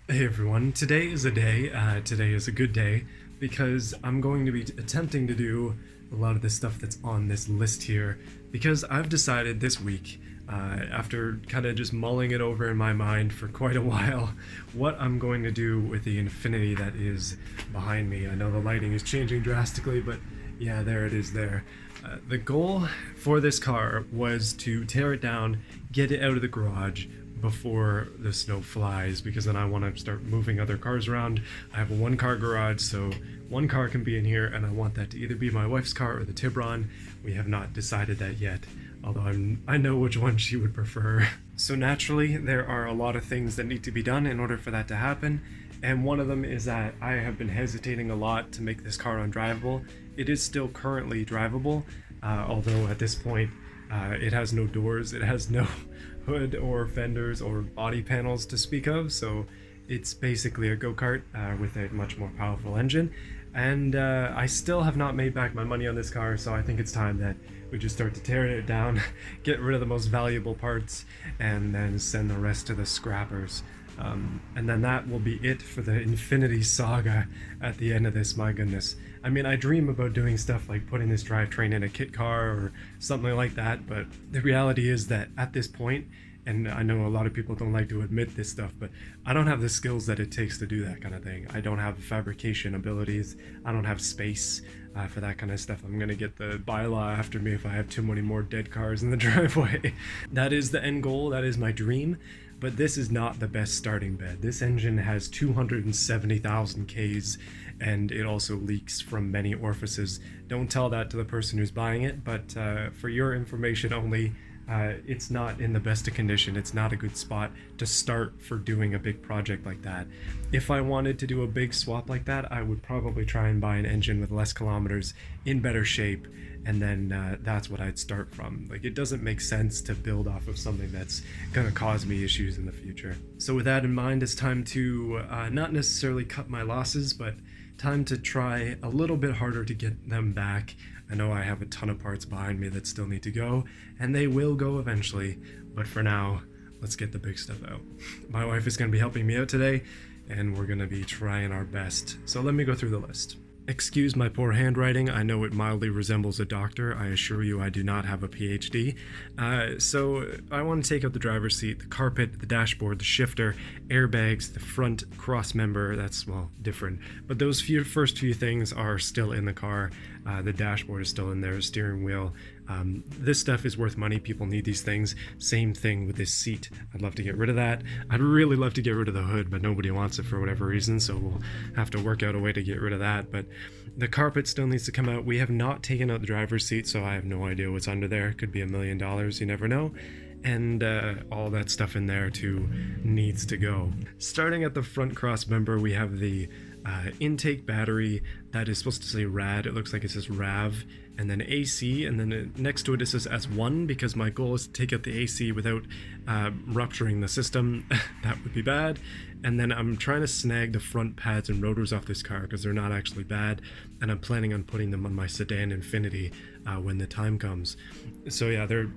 Hey everyone, today is a day, today is a good day because I'm going to be attempting to do a lot of the stuff that's on this list here because I've decided this week, after kind of just mulling it over in my mind for quite a while, what I'm going to do with the Infiniti that is behind me. I know the lighting is changing drastically, but yeah, there it is there. The goal for this car was to tear it down, get it out of the garage, before the snow flies, because then I want to start moving other cars around. I have a one car garage, so one car can be in here, and I want that to either be my wife's car or the Tibron. We have not decided that yet, although I know which one she would prefer. So naturally, there are a lot of things that need to be done in order for that to happen, and one of them is that I have been hesitating a lot to make this car undrivable. It is still currently drivable, although at this point it has no doors, it has no hood or fenders or body panels to speak of, so it's basically a go-kart with a much more powerful engine. And I still have not made back my money on this car, so I think it's time that we just start to tear it down, get rid of the most valuable parts, and then send the rest to the scrappers. And then that will be it for the Infiniti saga at the end of this, my goodness. I mean, I dream about doing stuff like putting this drivetrain in a kit car or something like that, but the reality is that at this point, and I know a lot of people don't like to admit this stuff, but I don't have the skills that it takes to do that kind of thing. I don't have fabrication abilities. I don't have space for that kind of stuff. I'm gonna get the bylaw after me if I have too many more dead cars in the driveway. That is the end goal. That is my dream. But this is not the best starting bed. This engine has 270,000 Ks, and it also leaks from many orifices. Don't tell that to the person who's buying it, but for your information only, it's not in the best of condition. It's not a good spot to start for doing a big project like that. If I wanted to do a big swap like that, I would probably try and buy an engine with less kilometers in better shape, and then that's what I'd start from. Like, it doesn't make sense to build off of something that's gonna cause me issues in the future. So with that in mind, it's time to not necessarily cut my losses, but time to try a little bit harder to get them back. I know I have a ton of parts behind me that still need to go, and they will go eventually, but for now, let's get the big stuff out. My wife is going to be helping me out today, and we're going to be trying our best. So let me go through the list. Excuse my poor handwriting. I know it mildly resembles a doctor. I assure you I do not have a PhD. So I want to take out the driver's seat, the carpet, the dashboard, the shifter, airbags, the front cross member. That's, well, different. But those first few things are still in the car. The dashboard is still in there, the steering wheel. This stuff is worth money. People need these things. Same thing with this seat. I'd love to get rid of that. I'd really love to get rid of the hood, but nobody wants it for whatever reason, so we'll have to work out a way to get rid of that. But the carpet still needs to come out. We have not taken out the driver's seat, so I have no idea what's under there. Could be $1 million, you never know. And all that stuff in there too needs to go. Starting at the front cross member, we have the intake battery that is supposed to say rad. It looks like it says rav, and then AC, and then next to it says S1, because my goal is to take out the AC without rupturing the system. That would be bad. And then I'm trying to snag the front pads and rotors off this car because they're not actually bad, and I'm planning on putting them on my sedan Infiniti when the time comes. So yeah, they're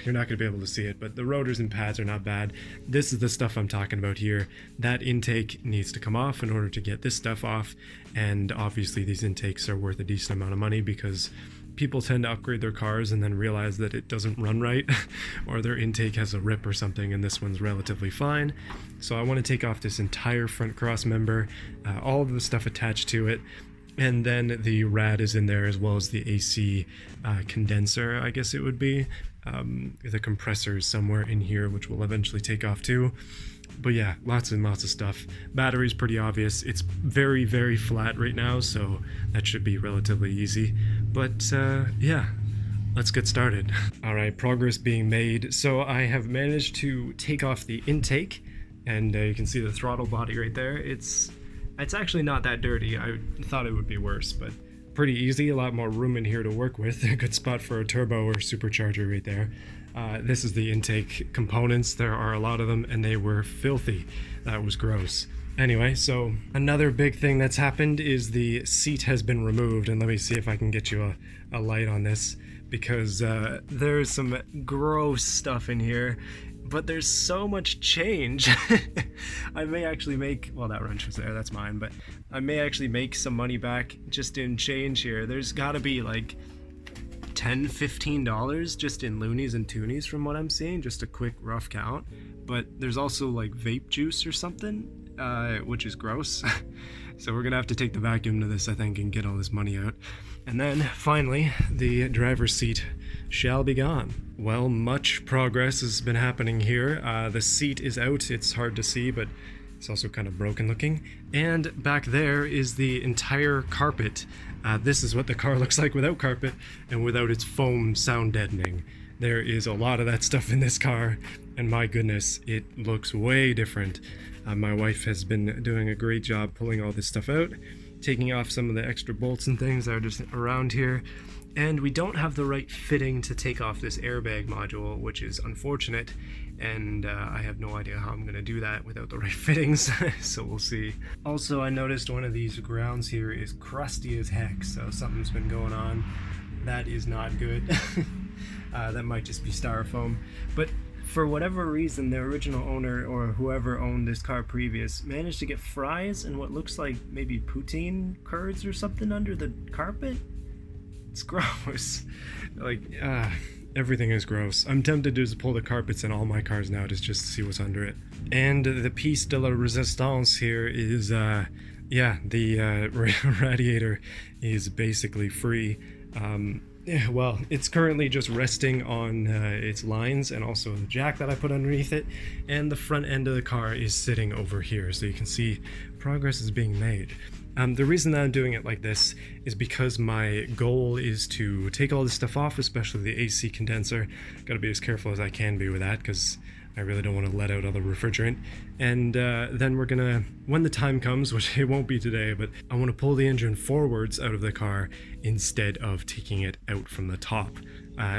you're not going to be able to see it, but the rotors and pads are not bad. This is the stuff I'm talking about here. That intake needs to come off in order to get this stuff off, and obviously these intakes are worth a decent amount of money because people tend to upgrade their cars and then realize that it doesn't run right or their intake has a rip or something, and this one's relatively fine. So I want to take off this entire front cross member, all of the stuff attached to it, and then the rad is in there as well as the AC condenser, I guess it would be. The compressor is somewhere in here, which we'll eventually take off too. But yeah, lots and lots of stuff. Battery's pretty obvious. It's very, very flat right now, so that should be relatively easy. But yeah, let's get started. All right, progress being made. So I have managed to take off the intake, and you can see the throttle body right there. It's actually not that dirty. I thought it would be worse, but pretty easy. A lot more room in here to work with. A good spot for a turbo or supercharger right there. This is the intake components. There are a lot of them, and they were filthy. That was gross. Anyway, so another big thing that's happened is the seat has been removed, and let me see if I can get you a light on this, because there's some gross stuff in here. but there's so much change. I may actually make, well, that wrench was there, that's mine, but I may actually make some money back just in change here. There's gotta be like $10-15 just in loonies and toonies from what I'm seeing, just a quick rough count. But there's also like vape juice or something, which is gross. So we're gonna have to take the vacuum to this, I think, and get all this money out. And then finally, the driver's seat shall be gone. Well, much progress has been happening here. The seat is out, it's hard to see, but it's also kind of broken looking. And back there is the entire carpet. This is what the car looks like without carpet and without its foam sound deadening. There is a lot of that stuff in this car, and my goodness, it looks way different. My wife has been doing a great job pulling all this stuff out, taking off some of the extra bolts and things that are just around here. And we don't have the right fitting to take off this airbag module, which is unfortunate, and I have no idea how I'm going to do that without the right fittings, so we'll see. Also, I noticed one of these grounds here is crusty as heck, so something's been going on. That is not good. That might just be styrofoam, but for whatever reason, the original owner, or whoever owned this car previous, managed to get fries and what looks like maybe poutine curds or something under the carpet. It's gross. Like, everything is gross. I'm tempted to just pull the carpets in all my cars now just to see what's under it. And the piece de la resistance here is, yeah, the radiator is basically free. Yeah, well, it's currently just resting on its lines and also the jack that I put underneath it, and the front end of the car is sitting over here, so you can see progress is being made. The reason that I'm doing it like this is because my goal is to take all this stuff off, especially the AC condenser. Gotta be as careful as I can be with that, because I really don't want to let out all the refrigerant. And then we're gonna, when the time comes, which it won't be today, but I want to pull the engine forwards out of the car instead of taking it out from the top.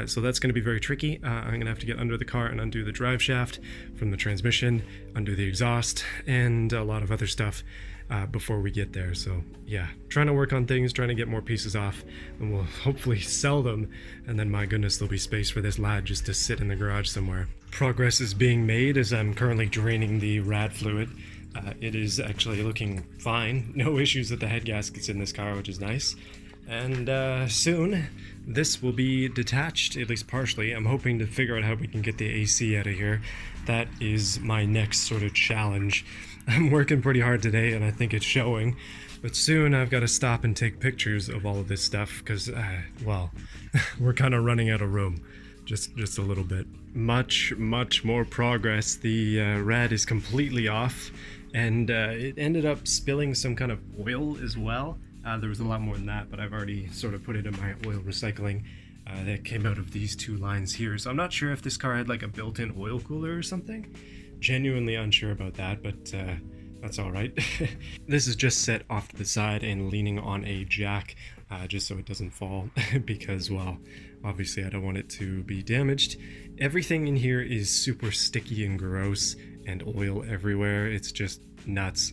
So that's going to be very tricky. I'm going to have to get under the car and undo the drive shaft from the transmission, undo the exhaust, and a lot of other stuff before we get there. So yeah, trying to work on things, trying to get more pieces off, and we'll hopefully sell them, and then my goodness, there'll be space for this lad just to sit in the garage somewhere. Progress is being made as I'm currently draining the rad fluid. It is actually looking fine. No issues with the head gaskets in this car, which is nice. And soon this will be detached, at least partially. I'm hoping to figure out how we can get the AC out of here. That is my next sort of challenge. I'm working pretty hard today, and I think it's showing. But soon I've got to stop and take pictures of all of this stuff because, well, we're kind of running out of room. Just a little bit. Much more progress. The rad is completely off, and it ended up spilling some kind of oil as well. There was a lot more than that, but I've already sort of put it in my oil recycling that came out of these two lines here. So I'm not sure if this car had like a built-in oil cooler or something. Genuinely unsure about that, but that's all right. This is just set off to the side and leaning on a jack just so it doesn't fall because, well, obviously I don't want it to be damaged. Everything in here is super sticky and gross and oil everywhere. It's just nuts.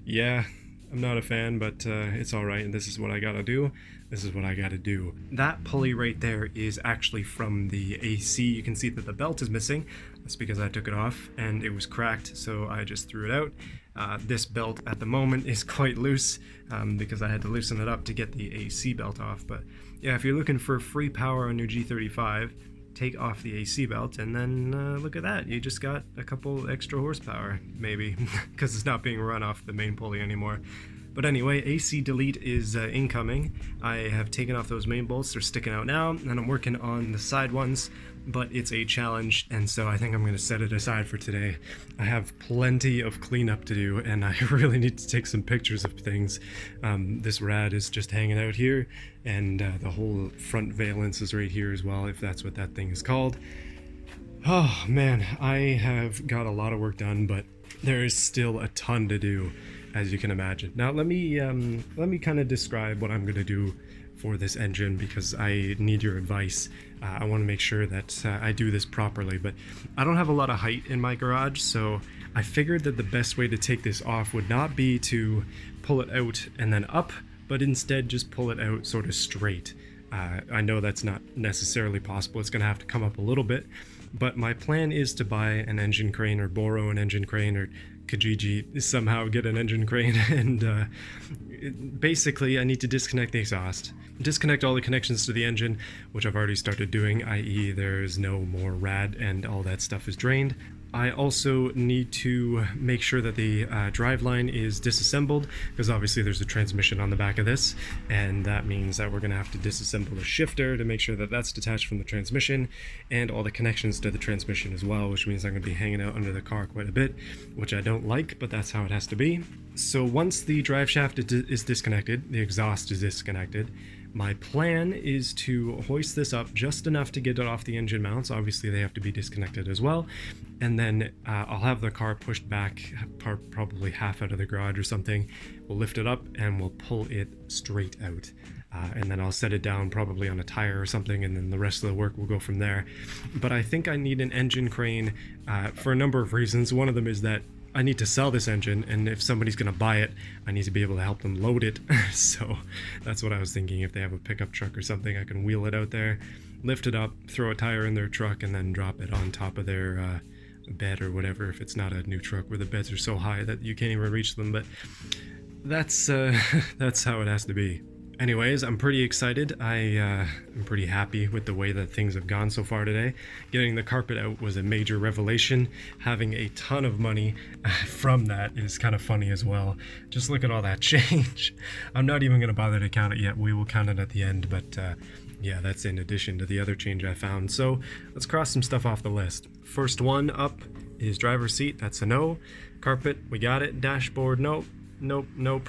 Yeah, I'm not a fan, but it's all right, and this is what I gotta do. This is what I gotta do. That pulley right there is actually from the AC. You can see that the belt is missing. That's because I took it off and it was cracked, so I just threw it out. This belt at the moment is quite loose because I had to loosen it up to get the AC belt off. But yeah, if you're looking for free power on your G35, take off the AC belt, and then look at that. You just got a couple extra horsepower, maybe, because it's not being run off the main pulley anymore. But anyway, AC delete is incoming. I have taken off those main bolts. They're sticking out now, and I'm working on the side ones, but it's a challenge, and so I think I'm going to set it aside for today. I have plenty of cleanup to do, and I really need to take some pictures of things. This rad is just hanging out here, and the whole front valence is right here as well, if that's what that thing is called. Oh man, I have got a lot of work done, but there is still a ton to do, as you can imagine. Now let me kind of describe what I'm going to do for this engine, because I need your advice. I want to make sure that I do this properly, but I don't have a lot of height in my garage, so I figured that the best way to take this off would not be to pull it out and then up, but instead just pull it out sort of straight. I know that's not necessarily possible. It's going to have to come up a little bit, But my plan is to buy an engine crane, or borrow an engine crane, or Kijiji somehow get an engine crane, and basically I need to disconnect the exhaust, disconnect all the connections to the engine, which I've already started doing, i.e. there's no more rad and all that stuff is drained. I also need to make sure that the driveline is disassembled, because obviously there's a transmission on the back of this, and that means that we're going to have to disassemble the shifter to make sure that that's detached from the transmission, and all the connections to the transmission as well, which means I'm going to be hanging out under the car quite a bit, which I don't like, but that's how it has to be. So once the drive shaft is disconnected, the exhaust is disconnected, my plan is to hoist this up just enough to get it off the engine mounts. Obviously they have to be disconnected as well, and then I'll have the car pushed back probably half out of the garage or something. We'll lift it up and we'll pull it straight out, and then I'll set it down probably on a tire or something, and then the rest of the work will go from there. But I think I need an engine crane for a number of reasons. One of them is that I need to sell this engine, and if somebody's going to buy it, I need to be able to help them load it. So that's what I was thinking. If they have a pickup truck or something, I can wheel it out there, lift it up, throw a tire in their truck, and then drop it on top of their bed or whatever, if it's not a new truck where the beds are so high that you can't even reach them. But that's how it has to be. Anyways, I'm pretty excited. I'm pretty happy with the way that things have gone so far today. Getting the carpet out was a major revelation. Having a ton of money from that is kind of funny as well. Just look at all that change. I'm not even going to bother to count it yet. We will count it at the end, but yeah, that's in addition to the other change I found. So let's cross some stuff off the list. First one up is driver's seat. That's a no. Carpet, we got it. Dashboard, nope, nope, nope.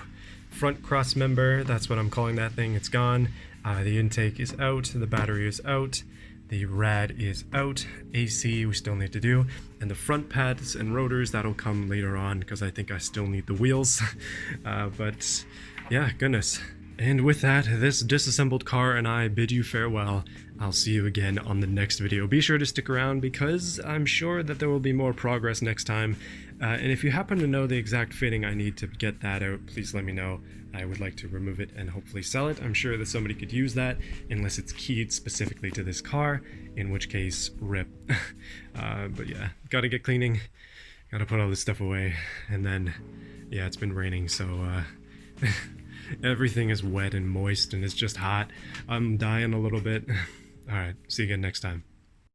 Front cross member, that's what I'm calling that thing, it's gone. The intake is out, the battery is out, the rad is out, AC we still need to do, and the front pads and rotors, that'll come later on because I think I still need the wheels. But yeah, goodness. And with that, this disassembled car and I bid you farewell. I'll see you again on the next video. Be sure to stick around because I'm sure that there will be more progress next time. And if you happen to know the exact fitting I need to get that out, please let me know. I would like to remove it and hopefully sell it. I'm sure that somebody could use that, unless it's keyed specifically to this car, in which case, rip. But yeah, gotta get cleaning, gotta put all this stuff away, and then, yeah, it's been raining, so everything is wet and moist and it's just hot. I'm dying a little bit. Alright, see you again next time.